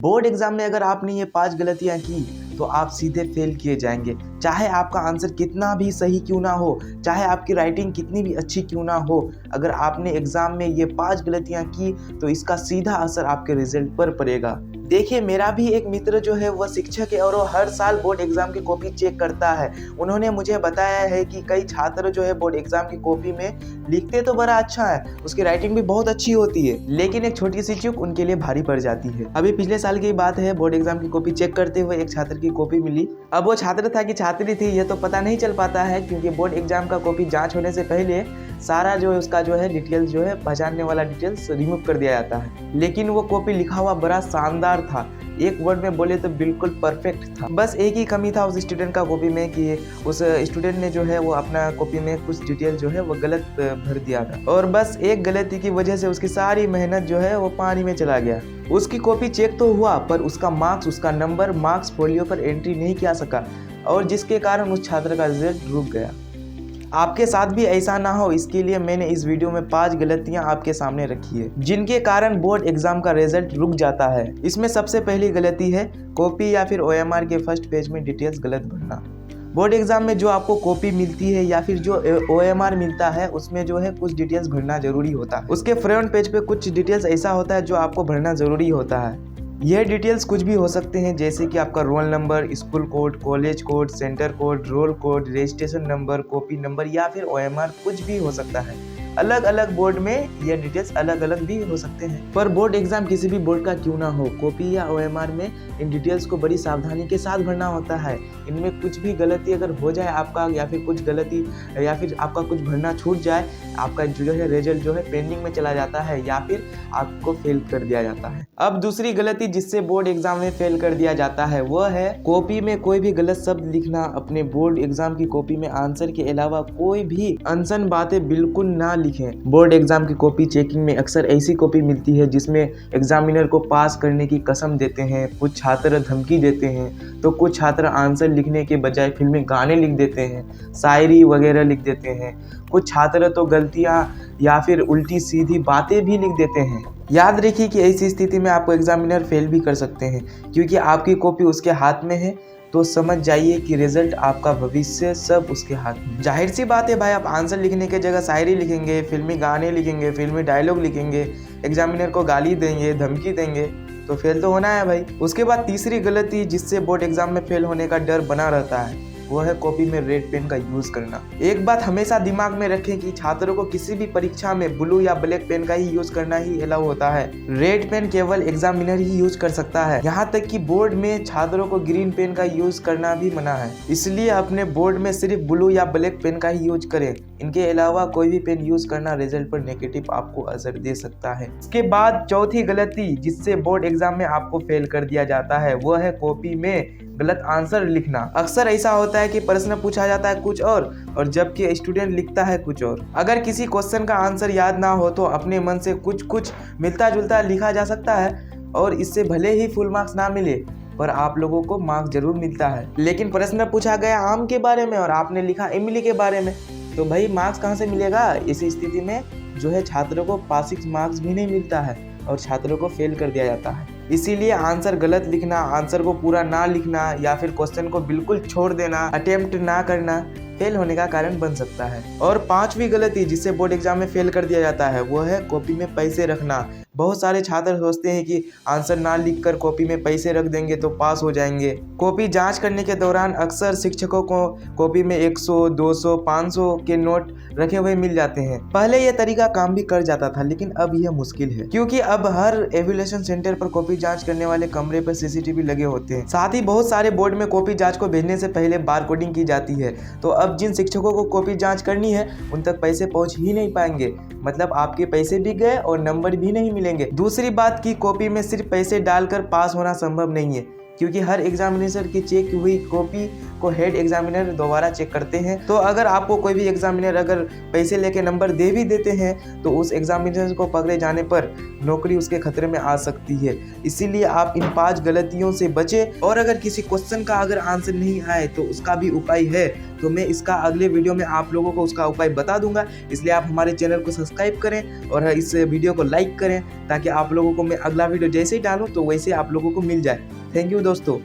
Board exam में अगर आपने ये 5 गलतियां की तो आप सीधे फेल किए जाएंगे। चाहे आपका आंसर कितना भी सही क्यों ना हो, चाहे आपकी राइटिंग कितनी भी अच्छी क्यों ना हो, अगर आपने एग्जाम में ये 5 गलतियां की तो इसका सीधा असर आपके रिजल्ट पर पड़ेगा। देखिए, मेरा भी एक मित्र जो है वह शिक्षक है और वो हर साल बोर्ड एग्जाम की कॉपी चेक करता है। उन्होंने मुझे बताया है कि कई छात्र जो है बोर्ड एग्जाम की कॉपी में लिखते तो बड़ा अच्छा है, उसकी राइटिंग भी बहुत अच्छी होती है, लेकिन एक छोटी सी चूक उनके लिए भारी पड़ जाती है। अभी पिछले साल की बात है, बोर्ड एग्जाम की कॉपी चेक करते हुए एक छात्र की कॉपी मिली। अब वो छात्र था कि छात्री थी यह तो पता नहीं चल पाता है, क्योंकि बोर्ड एग्जाम का कॉपी जांच होने से पहले सारा जो है उसका जो है डिटेल्स जो है पहचानने वाला डिटेल्स रिमूव कर दिया जाता है। लेकिन वो कॉपी लिखा हुआ बड़ा शानदार था, एक वर्ड में बोले तो बिल्कुल परफेक्ट था। बस एक ही कमी था उस स्टूडेंट का कॉपी में कि उस स्टूडेंट ने जो है वो अपना कॉपी में कुछ डिटेल जो है वो गलत भर दिया था, और बस एक गलती की वजह से उसकी सारी मेहनत जो है वो पानी में चला गया। उसकी कॉपी चेक तो हुआ पर उसका मार्क्स, उसका नंबर मार्क्स फोलियो पर एंट्री नहीं किया सका, और जिसके कारण उस छात्र का रिजल्ट रुक गया। आपके साथ भी ऐसा ना हो, इसके लिए मैंने इस वीडियो में 5 गलतियां आपके सामने रखी है जिनके कारण बोर्ड एग्जाम का रिजल्ट रुक जाता है। इसमें सबसे पहली गलती है कॉपी या फिर OMR के फर्स्ट पेज में डिटेल्स गलत भरना। बोर्ड एग्जाम में जो आपको कॉपी मिलती है या फिर जो OMR मिलता है उसमें जो है कुछ डिटेल्स भरना जरूरी होता है। उसके फ्रंट पेज पे कुछ डिटेल्स ऐसा होता है जो आपको भरना जरूरी होता है। यह डिटेल्स कुछ भी हो सकते हैं, जैसे कि आपका roll number, school code, college code, centre code, roll code, registration number, copy number या फिर OMR, कुछ भी हो सकता है। अलग अलग बोर्ड में यह डिटेल्स अलग अलग भी हो सकते हैं, पर बोर्ड एग्जाम किसी भी बोर्ड का क्यों ना हो, कॉपी या OMR में इन डिटेल्स को बड़ी सावधानी के साथ भरना होता है। इनमें कुछ भी गलती अगर हो जाए आपका, या फिर कुछ गलती या फिर आपका कुछ भरना छूट जाए, आपका जो है रिजल्ट जो है पेंडिंग में चला जाता है या फिर आपको फेल कर दिया जाता है। अब दूसरी गलती जिससे बोर्ड एग्जाम में फेल कर दिया जाता है वह है कॉपी में कोई भी गलत शब्द लिखना। अपने बोर्ड एग्जाम की कॉपी में आंसर के अलावा कोई भी अनसन बातें बिल्कुल ना लिखें। बोर्ड एग्जाम की कॉपी चेकिंग में अक्सर ऐसी कॉपी मिलती है जिसमें एग्जामिनर को पास करने की कसम देते हैं, कुछ छात्र धमकी देते हैं, तो कुछ छात्र आंसर लिखने के बजाय फिल्मी गाने लिख देते हैं, शायरी वगैरह लिख देते हैं। कुछ छात्र तो गलतियां या फिर उल्टी सीधी बातें भी लिख देते हैं। याद रखिए कि ऐसी स्थिति में आपको एग्जामिनर फेल भी कर सकते हैं, क्योंकि आपकी कॉपी उसके हाथ में है, तो समझ जाइए कि रिजल्ट, आपका भविष्य सब उसके हाथ में। जाहिर सी बात है भाई, आप आंसर लिखने के जगह शायरी लिखेंगे, फिल्मी गाने लिखेंगे, फिल्मी डायलॉग लिखेंगे, एग्जामिनर को गाली देंगे, धमकी देंगे, तो फेल तो होना है भाई। उसके बाद तीसरी गलती जिससे बोर्ड एग्जाम में फेल होने का डर बना रहता है वो है कॉपी में रेड पेन का यूज करना। एक बात हमेशा दिमाग में रखें कि छात्रों को किसी भी परीक्षा में ब्लू या ब्लैक पेन का ही यूज करना ही अलाउ होता है। रेड पेन केवल एग्जामिनर ही यूज कर सकता है। यहाँ तक कि बोर्ड में छात्रों को ग्रीन पेन का यूज करना भी मना है। इसलिए अपने बोर्ड में सिर्फ ब्लू या ब्लैक पेन का ही यूज करें। इनके अलावा कोई भी पेन यूज करना रिजल्ट पर नेगेटिव आपको असर दे सकता है। इसके बाद चौथी गलती जिससे बोर्ड एग्जाम में आपको फेल कर दिया जाता है वह है कॉपी में गलत आंसर लिखना। अक्सर ऐसा होता है कि प्रश्न पूछा जाता है कुछ और जबकि स्टूडेंट लिखता है कुछ और। अगर किसी क्वेश्चन का आंसर याद ना हो तो अपने मन से कुछ मिलता जुलता लिखा जा सकता है, और इससे भले ही फुल मार्क्स ना मिले पर आप लोगों को मार्क्स जरूर मिलता है। लेकिन प्रश्न पूछा गया आम के बारे में और आपने लिखा इमली के बारे में, तो भाई मार्क्स कहाँ से मिलेगा। इसी स्थिति में जो है छात्रों को पासिंग मार्क्स भी नहीं मिलता है और छात्रों को फेल कर दिया जाता है। इसीलिए आंसर गलत लिखना, आंसर को पूरा ना लिखना या फिर क्वेश्चन को बिल्कुल छोड़ देना, अटेम्प्ट ना करना फेल होने का कारण बन सकता है। और पांचवी गलती जिससे बोर्ड एग्जाम में फेल कर दिया जाता है वो है कॉपी में पैसे रखना। बहुत सारे छात्र सोचते हैं कि आंसर ना लिखकर कॉपी में पैसे रख देंगे तो पास हो जाएंगे। कॉपी जांच करने के दौरान अक्सर शिक्षकों को कॉपी में 100, 200, 500 के नोट रखे हुए मिल जाते हैं। पहले यह तरीका काम भी कर जाता था, लेकिन अब यह मुश्किल है, क्योंकि अब हर एवेल्यूएशन सेंटर पर कॉपी जांच करने वाले कमरे पर CCTV लगे होते हैं। साथ ही बहुत सारे बोर्ड में कॉपी जांच को भेजने से पहले बार कोडिंग की जाती है, तो अब जिन शिक्षकों को कॉपी जांच करनी है उन तक पैसे पहुंच ही नहीं पाएंगे, मतलब आपके पैसे भी गए और नंबर भी नहीं मिलेंगे। दूसरी बात की कॉपी में सिर्फ पैसे डालकर पास होना संभव नहीं है, क्योंकि हर एग्जामिनेशन की चेक हुई कॉपी को हेड एग्जामिनर दोबारा चेक करते हैं। तो अगर आपको कोई भी एग्जामिनर अगर पैसे लेके नंबर दे भी देते हैं तो उस एग्जामिनेशन को पकड़े जाने पर नौकरी उसके खतरे में आ सकती है। इसीलिए आप इन 5 गलतियों से बचें। और अगर किसी क्वेश्चन का अगर आंसर नहीं आए तो उसका भी उपाय है, तो मैं इसका अगले वीडियो में आप लोगों को उसका उपाय बता दूंगा। इसलिए आप हमारे चैनल को सब्सक्राइब करें और इस वीडियो को लाइक करें ताकि आप लोगों को मैं अगला वीडियो जैसे ही डालूं तो वैसे आप लोगों को मिल जाए। थैंक यू दोस्तों।